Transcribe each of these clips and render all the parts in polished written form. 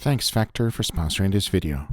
Thanks Factor for sponsoring this video.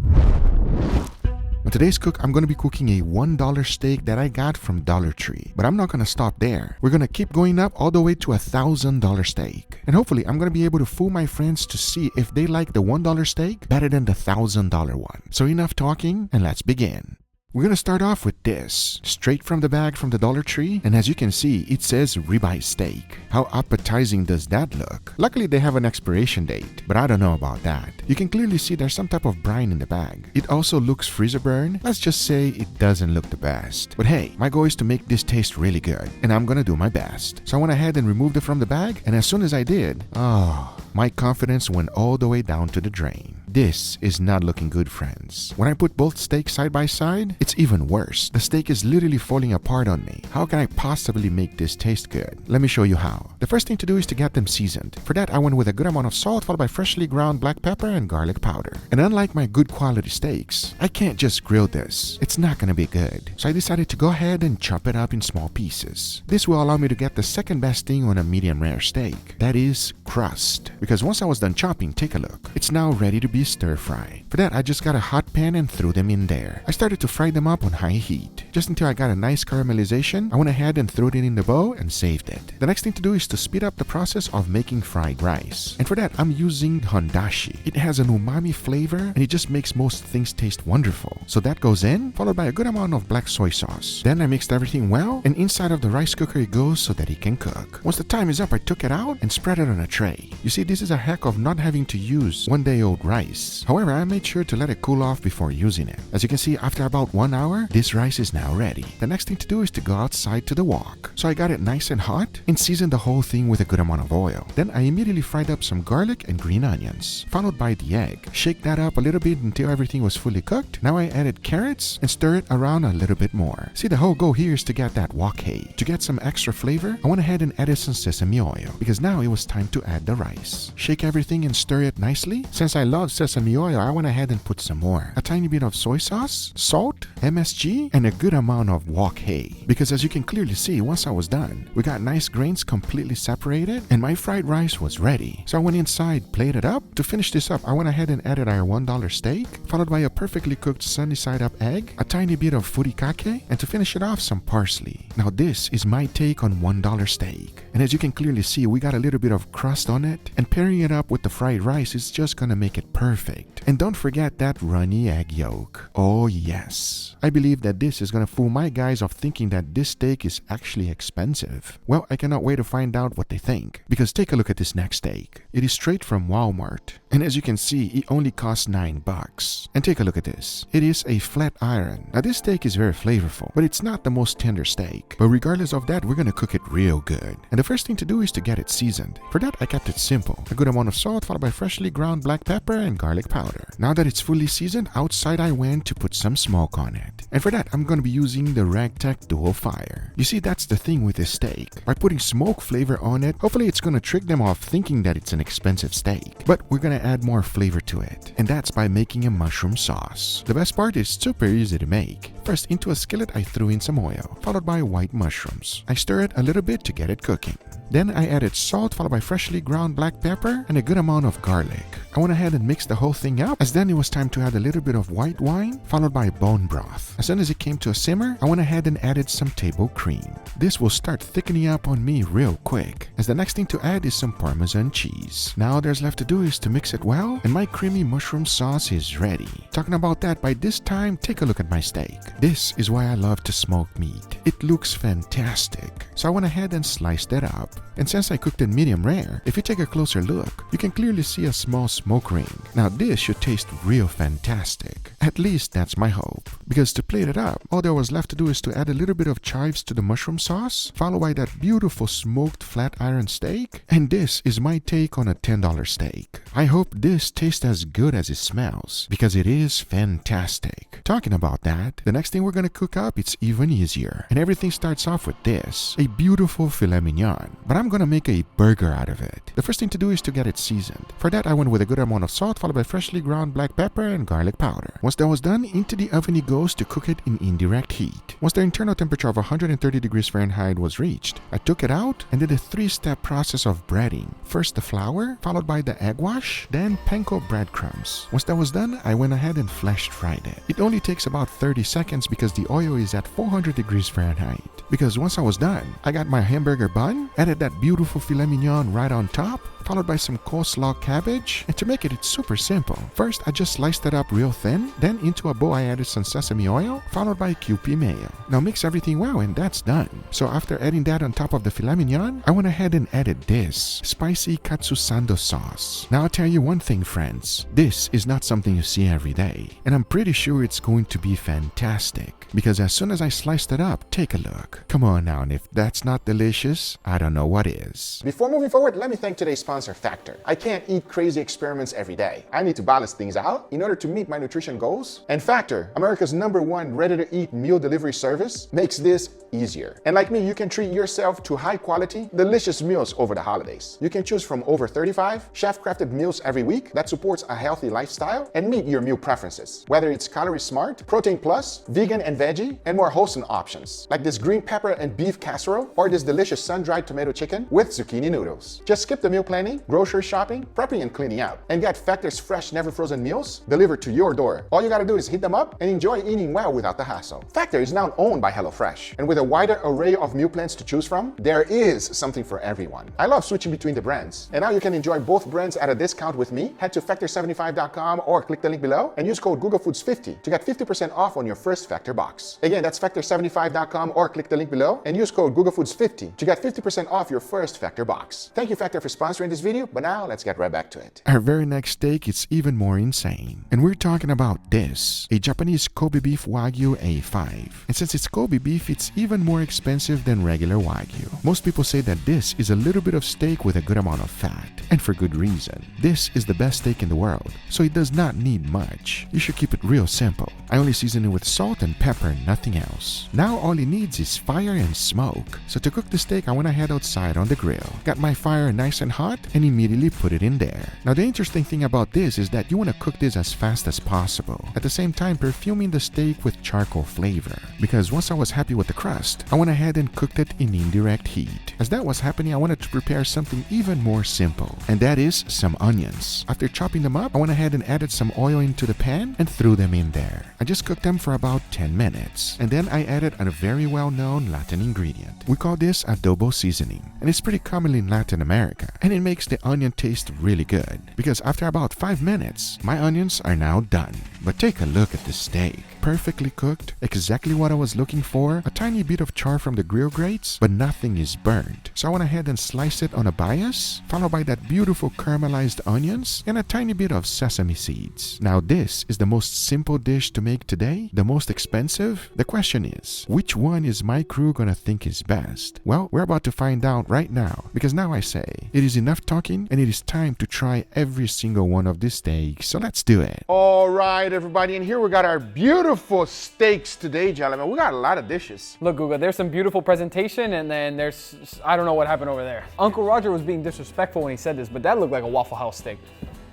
On today's cook, I'm going to be cooking a $1 steak that I got from Dollar Tree. But I'm not going to stop there. We're going to keep going up all the way to a $1,000 steak. And hopefully, I'm going to be able to fool my friends to see if they like the $1 steak better than the $1,000 one. So enough talking, and let's begin. We're going to start off with this, straight from the bag from the Dollar Tree, and as you can see, it says ribeye steak. How appetizing does that look? Luckily, they have an expiration date, but I don't know about that. You can clearly see there's some type of brine in the bag. It also looks freezer burn. Let's just say it doesn't look the best. But hey, my goal is to make this taste really good, and I'm going to do my best. So I went ahead and removed it from the bag, and as soon as I did, my confidence went all the way down to the drain. This is not looking good, friends. When I put both steaks side by side, it's even worse. The steak is literally falling apart on me. How can I possibly make this taste good? Let me show you how. The first thing to do is to get them seasoned. For that, I went with a good amount of salt followed by freshly ground black pepper and garlic powder. And unlike my good quality steaks, I can't just grill this. It's not gonna be good. So I decided to go ahead and chop it up in small pieces. This will allow me to get the second best thing on a medium rare steak. That is crust. Because once I was done chopping, take a look. It's now ready to be stir fry. For that, I just got a hot pan and threw them in there. I started to fry them up on high heat. Just until I got a nice caramelization, I went ahead and threw it in the bowl and saved it. The next thing to do is to speed up the process of making fried rice. And for that, I'm using hondashi. It has an umami flavor and it just makes most things taste wonderful. So that goes in, followed by a good amount of black soy sauce. Then I mixed everything well, and inside of the rice cooker it goes so that it can cook. Once the time is up, I took it out and spread it on a tray. You see, this is a heck of not having to use one-day-old rice. However, I made sure to let it cool off before using it. As you can see, after about 1 hour, this rice is now ready. The next thing to do is to go outside to the wok. So I got it nice and hot and seasoned the whole thing with a good amount of oil. Then I immediately fried up some garlic and green onions, followed by the egg. Shake that up a little bit until everything was fully cooked. Now I added carrots and stir it around a little bit more. See, the whole goal here is to get that wok hay. To get some extra flavor, I went ahead and added some sesame oil because now it was time to add the rice. Shake everything and stir it nicely. Since I love sesame oil, I went ahead and put some more. A tiny bit of soy sauce, salt, MSG, and a good amount of wok hay. Because as you can clearly see, once I was done, we got nice grains completely separated and my fried rice was ready. So I went inside, plated up. To finish this up, I went ahead and added our $1 steak, followed by a perfectly cooked sunny side up egg, a tiny bit of furikake, and to finish it off, some parsley. Now this is my take on $1 steak. And as you can clearly see, we got a little bit of crust on it, and pairing it up with the fried rice is just gonna make it perfect. And don't forget that runny egg yolk. Oh yes. I believe that this is gonna fool my guys of thinking that this steak is actually expensive. Well, I cannot wait to find out what they think. Because take a look at this next steak. It is straight from Walmart. And as you can see, it only costs $9. And take a look at this. It is a flat iron. Now this steak is very flavorful, but it's not the most tender steak. But regardless of that, we're gonna cook it real good. And the first thing to do is to get it seasoned. For that, I kept it simple. A good amount of salt followed by freshly ground black pepper and garlic powder. Now that it's fully seasoned, outside I went to put some smoke on it. And for that, I'm going to be using the Ragtech Dual Fire. You see, that's the thing with this steak. By putting smoke flavor on it, hopefully it's going to trick them off thinking that it's an expensive steak. But we're going to add more flavor to it. And that's by making a mushroom sauce. The best part is super easy to make. First, into a skillet, I threw in some oil, followed by white mushrooms. I stir it a little bit to get it cooking. Then I added salt followed by freshly ground black pepper and a good amount of garlic. I went ahead and mixed the whole thing up, as then it was time to add a little bit of white wine followed by bone broth. As soon as it came to a simmer, I went ahead and added some table cream. This will start thickening up on me real quick, as the next thing to add is some Parmesan cheese. Now all there's left to do is to mix it well, and my creamy mushroom sauce is ready. Talking about that, by this time, take a look at my steak. This is why I love to smoke meat. It looks fantastic. So I went ahead and sliced it up. And since I cooked it medium rare, if you take a closer look, you can clearly see a small smoke ring. Now this should taste real fantastic. At least that's my hope. Because to plate it up, all there was left to do is to add a little bit of chives to the mushroom sauce, followed by that beautiful smoked flat iron steak. And this is my take on a $10 steak. I hope this tastes as good as it smells, because it is is fantastic. Talking about that, the next thing we're gonna cook up, it's even easier. And everything starts off with this, a beautiful filet mignon. But I'm gonna make a burger out of it. The first thing to do is to get it seasoned. For that, I went with a good amount of salt, followed by freshly ground black pepper and garlic powder. Once that was done, into the oven it goes to cook it in indirect heat. Once the internal temperature of 130 degrees Fahrenheit was reached, I took it out and did a 3-step process of breading. First the flour, followed by the egg wash, then panko breadcrumbs. Once that was done, I went ahead and flash fried it. It only takes about 30 seconds because the oil is at 400 degrees Fahrenheit. Because once I was done, I got my hamburger bun, added that beautiful filet mignon right on top, followed by some coleslaw cabbage, and to make it, it's super simple. First, I just sliced it up real thin, then into a bowl I added some sesame oil, followed by Kewpie mayo. Now mix everything well and that's done. So after adding that on top of the filet mignon, I went ahead and added this, spicy katsusando sauce. Now I'll tell you one thing, friends, this is not something you see every day, and I'm pretty sure it's going to be fantastic, because as soon as I sliced it up, take a look. Come on now, and if that's not delicious, I don't know what is. Before moving forward, let me thank today's sponsor, Factor. I can't eat crazy experiments every day. I need to balance things out in order to meet my nutrition goals. And Factor, America's #1 ready-to-eat meal delivery service, makes this easier. And like me, you can treat yourself to high-quality, delicious meals over the holidays. You can choose from over 35 chef-crafted meals every week that supports a healthy lifestyle and meet your meal preferences. Whether it's calorie smart, protein plus, vegan and veggie, and more wholesome options, like this green pepper and beef casserole or this delicious sun-dried tomato chicken with zucchini noodles. Just skip the meal planning, grocery shopping, prepping and cleaning out, and get Factor's fresh, never frozen meals delivered to your door. All you gotta do is heat them up and enjoy eating well without the hassle. Factor is now owned by HelloFresh, and with a wider array of meal plans to choose from, there is something for everyone. I love switching between the brands, and now you can enjoy both brands at a discount with me. Head to factor75.com or click the link below and use code GUGAFOODS50 to get 50% off on your first Factor box. Again, that's factor75.com or click the link below and use code GUGAFOODS50 to get 50% off your first Factor box. Thank you, Factor, for sponsoring this video, but now let's get right back to it. Our very next steak is even more insane. And we're talking about this, a Japanese Kobe beef wagyu A5. And since it's Kobe beef, it's even more expensive than regular wagyu. Most people say that this is a little bit of steak with a good amount of fat. And for good reason. This is the best steak in the world, so it does not need much. You should keep it real simple. I only season it with salt and pepper, nothing else. Now all it needs is fire and smoke. So to cook the steak, I went ahead outside on the grill, got my fire nice and hot, and immediately put it in there. Now the interesting thing about this is that you want to cook this as fast as possible, at the same time perfuming the steak with charcoal flavor. Because once I was happy with the crust, I went ahead and cooked it in indirect heat. As that was happening, I wanted to prepare something even more simple, and that is some onions. After chopping them up, I went ahead and added some oil into the pan and threw them in there. I just cooked them for about 10 minutes, and then I added a very well-known Latin ingredient. We call this adobo seasoning, and it's pretty common in Latin America, and it makes the onion taste really good, because after about 5 minutes, my onions are now done. But take a look at the steak. Perfectly cooked, exactly what I was looking for, a tiny bit of char from the grill grates, but nothing is burnt. So I went ahead and sliced it on a bias, followed by that beautiful caramelized onions and a tiny bit of sesame seeds. Now this is the most simple dish to make today, the most expensive. The question is, which one is my crew gonna think is best? Well, we're about to find out right now, because now I say, it is enough talking and it is time to try every single one of these steaks, so let's do it. All right, everybody, and here we got our beautiful steaks today, gentlemen. We got a lot of dishes. Look, Guga, there's some beautiful presentation, and then there's, I don't know what happened over there. Uncle Roger was being disrespectful when he said this, but that looked like a Waffle House steak.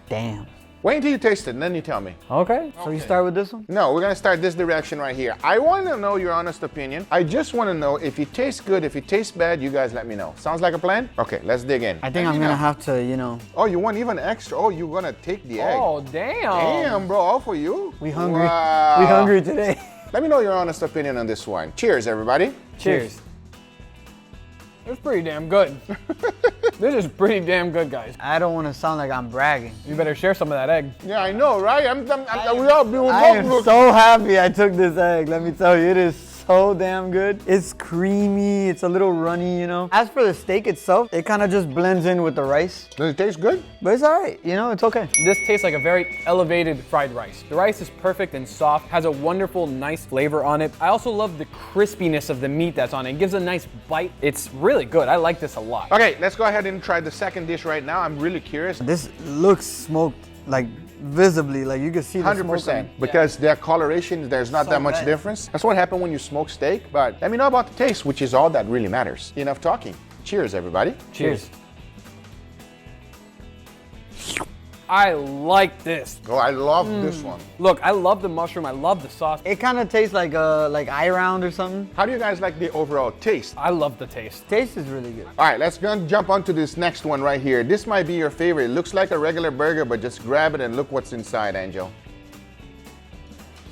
Damn. Wait until you taste it, and then you tell me. Okay. So you start with this one? No, we're gonna start this direction right here. I want to know your honest opinion. I just want to know if it tastes good, if it tastes bad, you guys let me know. Sounds like a plan? Okay, let's dig in. I think I'm gonna have to, you know. Oh, you want even extra? Oh, you're gonna take the egg. Oh, damn. Damn, bro, all for you? We hungry. Wow. We hungry today. Let me know your honest opinion on this one. Cheers, everybody. Cheers. It's pretty damn good. This is pretty damn good, guys. I don't want to sound like I'm bragging. You better share some of that egg. Yeah, I know, right? I am so happy I took this egg. Let me tell you, it is so damn good. It's creamy, it's a little runny, you know. As for the steak itself, it kind of just blends in with the rice. Does it taste good? But it's all right, you know, it's okay. This tastes like a very elevated fried rice. The rice is perfect and soft, has a wonderful, nice flavor on it. I also love the crispiness of the meat that's on it. It gives a nice bite. It's really good. I like this a lot. Okay, let's go ahead and try the second dish right now. I'm really curious. This looks smoked like visibly, like you can see the 100%. Because their coloration, there's not So that much red. difference. That's what happened when you smoke steak. But let me know about the taste, which is all that really matters. Enough talking. Cheers, everybody. Cheers. I like this. Oh, I love this one. Look, I love the mushroom. I love the sauce. It kind of tastes like eye round or something. How do you guys like the overall taste? I love the taste. Taste is really good. All right, let's go and jump onto this next one right here. This might be your favorite. It looks like a regular burger, but just grab it and look what's inside, Angel.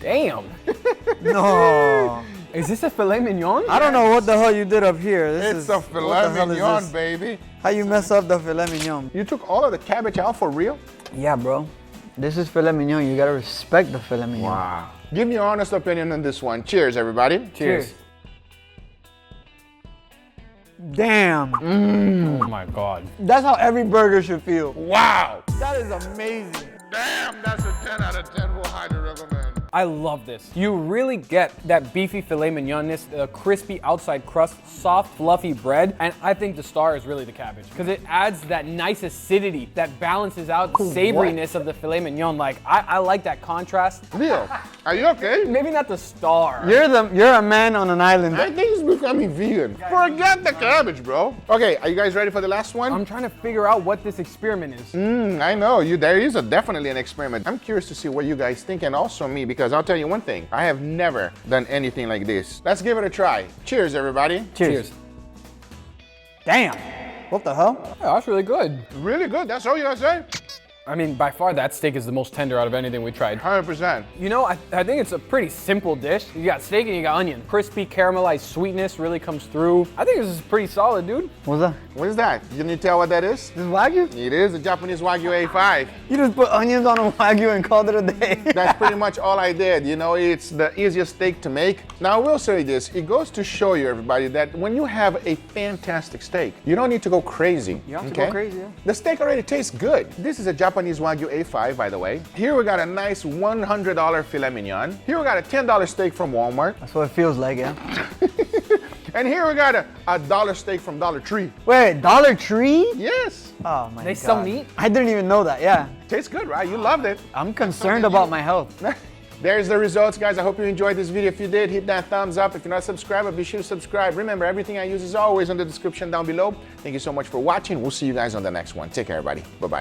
Damn. No. Is this a filet mignon? I don't know what the hell you did up here. It's a what filet the hell is mignon, this? baby. How you mess up the filet mignon? You took all of the cabbage out for real? Yeah, bro. This is filet mignon. You gotta respect the filet mignon. Wow. Give me your honest opinion on this one. Cheers, everybody. Cheers. Damn. Oh my God. That's how every burger should feel. Wow. That is amazing. Damn, that's a 10 out of 10. We'll highly recommend. I love this. You really get that beefy filet mignonness, the crispy outside crust, soft, fluffy bread, and I think the star is really the cabbage because it adds that nice acidity that balances out the savoriness of the filet mignon. Like, I like that contrast. Leo, are you okay? Maybe not the star. You're a man on an island. I think he's becoming vegan. Forget the cabbage, bro. Okay, are you guys ready for the last one? I'm trying to figure out what this experiment is. I know, there is definitely an experiment. I'm curious to see what you guys think, and also me, because I'll tell you one thing. I have never done anything like this. Let's give it a try. Cheers, everybody. Cheers. Damn. What the hell? Yeah, that's really good. Really good, that's all you gotta say? I mean, by far that steak is the most tender out of anything we tried. 100%. You know, I think it's a pretty simple dish. You got steak and you got onion. Crispy, caramelized sweetness really comes through. I think this is pretty solid, dude. What's that? What is that? Can you tell what that is? This is wagyu? It is a Japanese wagyu A5. You just put onions on a wagyu and called it a day. That's pretty much all I did. You know, it's the easiest steak to make. Now, I will say this. It goes to show you, everybody, that when you have a fantastic steak, you don't need to go crazy. You have to go crazy, yeah. The steak already tastes good. This is a Japanese Wagyu A5, by the way. Here we got a nice $100 filet mignon. Here we got a $10 steak from Walmart. That's what it feels like, yeah. And here we got a dollar steak from Dollar Tree. Wait, Dollar Tree? Yes. Oh my God. They sell meat? I didn't even know that, yeah. Tastes good, right? You loved it. I'm concerned about my health. There's the results, guys. I hope you enjoyed this video. If you did, hit that thumbs up. If you're not subscribed, be sure to subscribe. Remember, everything I use is always in the description down below. Thank you so much for watching. We'll see you guys on the next one. Take care, everybody. Bye-bye.